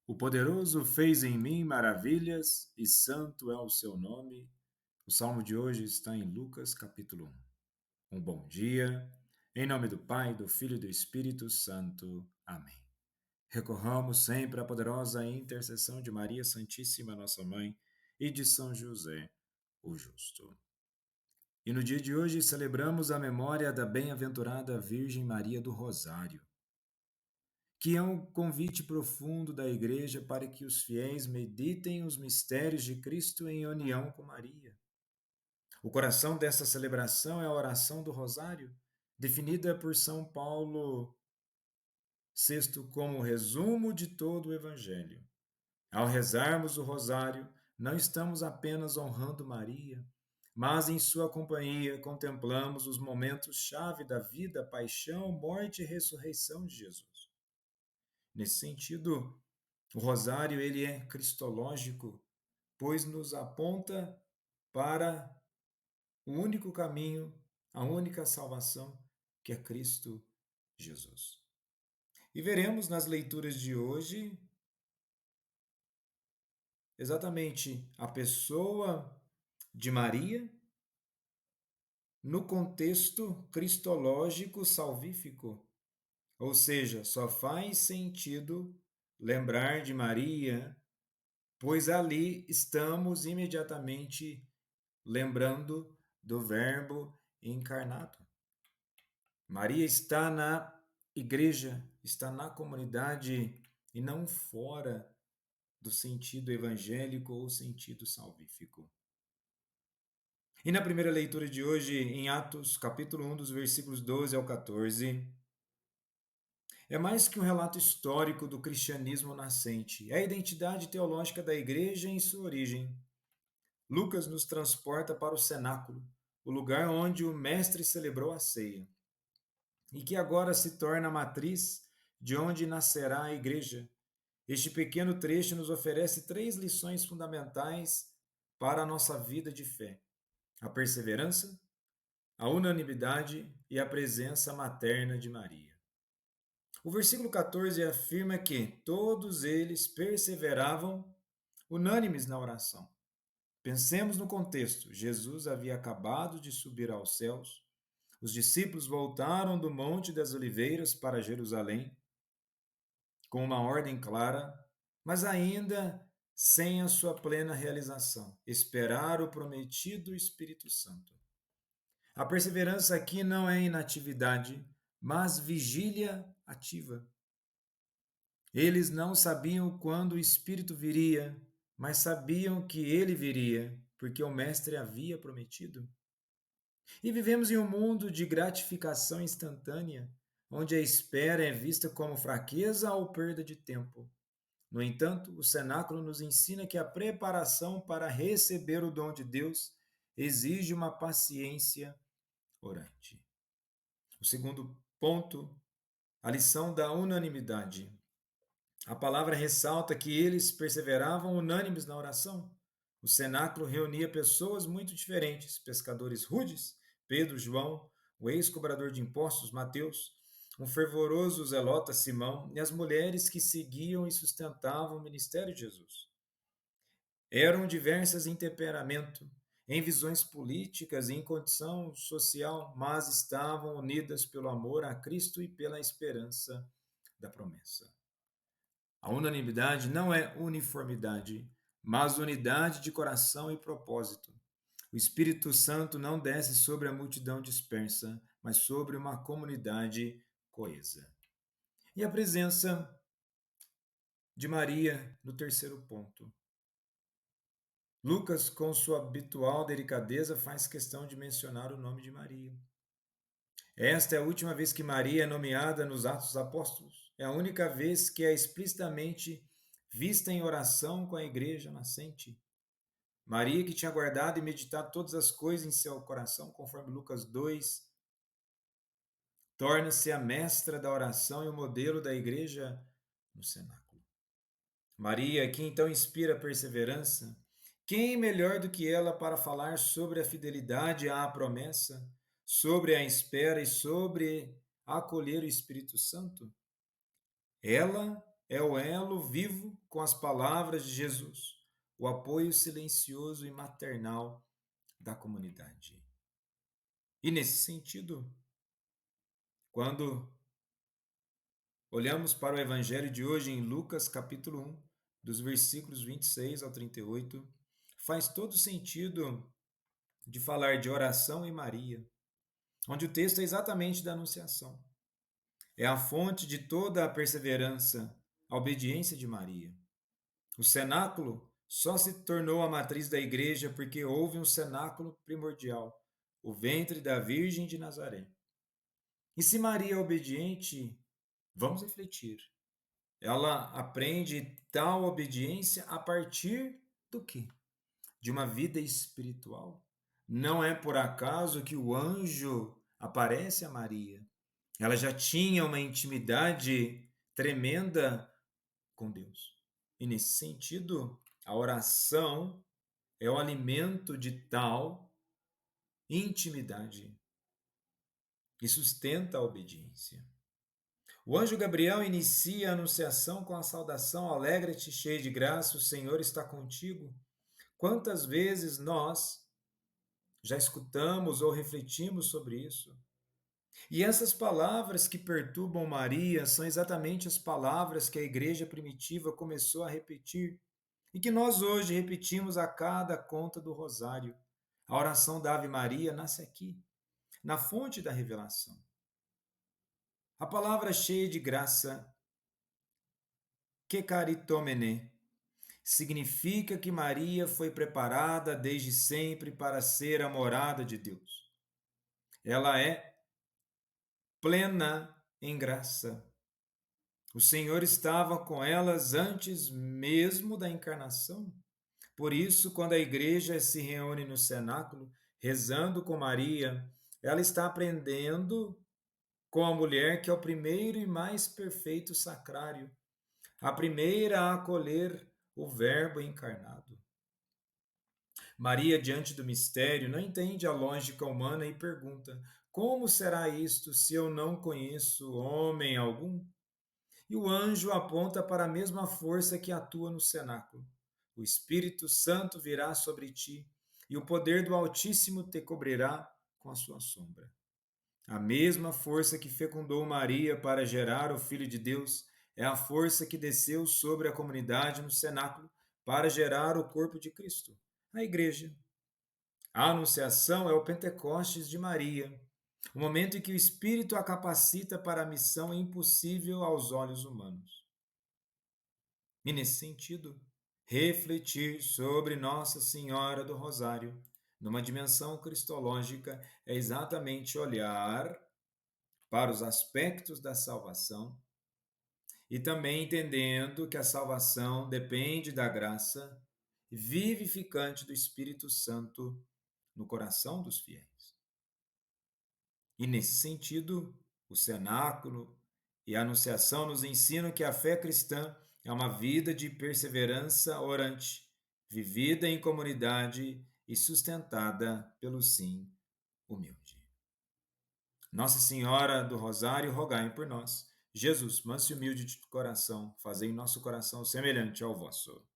O poderoso fez em mim maravilhas e santo é o seu nome. O salmo de hoje está em Lucas, capítulo 1. Um bom dia. Em nome do Pai, do Filho e do Espírito Santo. Amém. Recorramos sempre à poderosa intercessão de Maria Santíssima, nossa Mãe, e de São José, o Justo. E no dia de hoje celebramos a memória da bem-aventurada Virgem Maria do Rosário, que é um convite profundo da Igreja para que os fiéis meditem os mistérios de Cristo em união com Maria. O coração dessa celebração é a oração do Rosário, definida por São Paulo VI como resumo de todo o Evangelho. Ao rezarmos o Rosário, não estamos apenas honrando Maria, mas em sua companhia contemplamos os momentos-chave da vida, paixão, morte e ressurreição de Jesus. Nesse sentido, o rosário ele é cristológico, pois nos aponta para o único caminho, a única salvação, que é Cristo Jesus. E veremos nas leituras de hoje exatamente a pessoa de Maria no contexto cristológico salvífico. Ou seja, só faz sentido lembrar de Maria, pois ali estamos imediatamente lembrando do Verbo encarnado. Maria está na igreja, está na comunidade e não fora do sentido evangélico ou sentido salvífico. E na primeira leitura de hoje, em Atos, capítulo 1, dos versículos 12 ao 14, é mais que um relato histórico do cristianismo nascente, é a identidade teológica da igreja em sua origem. Lucas nos transporta para o cenáculo, o lugar onde o Mestre celebrou a ceia, e que agora se torna a matriz de onde nascerá a igreja. Este pequeno trecho nos oferece três lições fundamentais para a nossa vida de fé: a perseverança, a unanimidade e a presença materna de Maria. O versículo 14 afirma que todos eles perseveravam unânimes na oração. Pensemos no contexto. Jesus havia acabado de subir aos céus. Os discípulos voltaram do Monte das Oliveiras para Jerusalém com uma ordem clara, mas ainda sem a sua plena realização: esperar o prometido Espírito Santo. A perseverança aqui não é inatividade, mas vigília ativa. Eles não sabiam quando o Espírito viria, mas sabiam que ele viria, porque o Mestre havia prometido. E vivemos em um mundo de gratificação instantânea, onde a espera é vista como fraqueza ou perda de tempo. No entanto, o cenáculo nos ensina que a preparação para receber o dom de Deus exige uma paciência orante. O segundo ponto, a lição da unanimidade. A palavra ressalta que eles perseveravam unânimes na oração. O cenáculo reunia pessoas muito diferentes: pescadores rudes, Pedro, João, o ex-cobrador de impostos, Mateus, um fervoroso zelota, Simão, e as mulheres que seguiam e sustentavam o ministério de Jesus. Eram diversas em temperamento, em visões políticas e em condição social, mas estavam unidas pelo amor a Cristo e pela esperança da promessa. A unanimidade não é uniformidade, mas unidade de coração e propósito. O Espírito Santo não desce sobre a multidão dispersa, mas sobre uma comunidade coesa. E a presença de Maria no terceiro ponto. Lucas, com sua habitual delicadeza, faz questão de mencionar o nome de Maria. Esta é a última vez que Maria é nomeada nos Atos dos Apóstolos. É a única vez que é explicitamente vista em oração com a igreja nascente. Maria, que tinha guardado e meditado todas as coisas em seu coração, conforme Lucas 2, torna-se a mestra da oração e o modelo da igreja no cenáculo. Maria, que então inspira perseverança, quem melhor do que ela para falar sobre a fidelidade à promessa, sobre a espera e sobre acolher o Espírito Santo? Ela é o elo vivo com as palavras de Jesus, o apoio silencioso e maternal da comunidade. E nesse sentido, quando olhamos para o evangelho de hoje em Lucas capítulo 1, dos versículos 26 ao 38, faz todo sentido de falar de oração e Maria, onde o texto é exatamente da Anunciação. É a fonte de toda a perseverança, a obediência de Maria. O cenáculo só se tornou a matriz da igreja porque houve um cenáculo primordial, o ventre da Virgem de Nazaré. E se Maria é obediente, vamos refletir. Ela aprende tal obediência a partir do quê? De uma vida espiritual. Não é por acaso que o anjo aparece a Maria. Ela já tinha uma intimidade tremenda com Deus. E nesse sentido, a oração é o alimento de tal intimidade e sustenta a obediência. O anjo Gabriel inicia a anunciação com a saudação: Alegra-te, cheia de graça, o Senhor está contigo. Quantas vezes nós já escutamos ou refletimos sobre isso? E essas palavras que perturbam Maria são exatamente as palavras que a igreja primitiva começou a repetir e que nós hoje repetimos a cada conta do rosário. A oração da Ave Maria nasce aqui, na fonte da revelação. A palavra cheia de graça, que caritomene, significa que Maria foi preparada desde sempre para ser a morada de Deus. Ela é plena em graça. O Senhor estava com elas antes mesmo da encarnação. Por isso, quando a igreja se reúne no cenáculo, rezando com Maria, ela está aprendendo com a mulher que é o primeiro e mais perfeito sacrário, a primeira a acolher o Verbo encarnado. Maria, diante do mistério, não entende a lógica humana e pergunta: como será isto se eu não conheço homem algum? E o anjo aponta para a mesma força que atua no cenáculo. O Espírito Santo virá sobre ti, e o poder do Altíssimo te cobrirá com a sua sombra. A mesma força que fecundou Maria para gerar o Filho de Deus é a força que desceu sobre a comunidade no cenáculo para gerar o corpo de Cristo, a Igreja. A Anunciação é o Pentecostes de Maria, o momento em que o Espírito a capacita para a missão impossível aos olhos humanos. E nesse sentido, refletir sobre Nossa Senhora do Rosário, numa dimensão cristológica, é exatamente olhar para os aspectos da salvação e também entendendo que a salvação depende da graça vivificante do Espírito Santo no coração dos fiéis. E nesse sentido, o cenáculo e a anunciação nos ensinam que a fé cristã é uma vida de perseverança orante, vivida em comunidade e sustentada pelo sim humilde. Nossa Senhora do Rosário, rogai por nós. Jesus, manso e humilde de coração, fazei nosso coração semelhante ao vosso.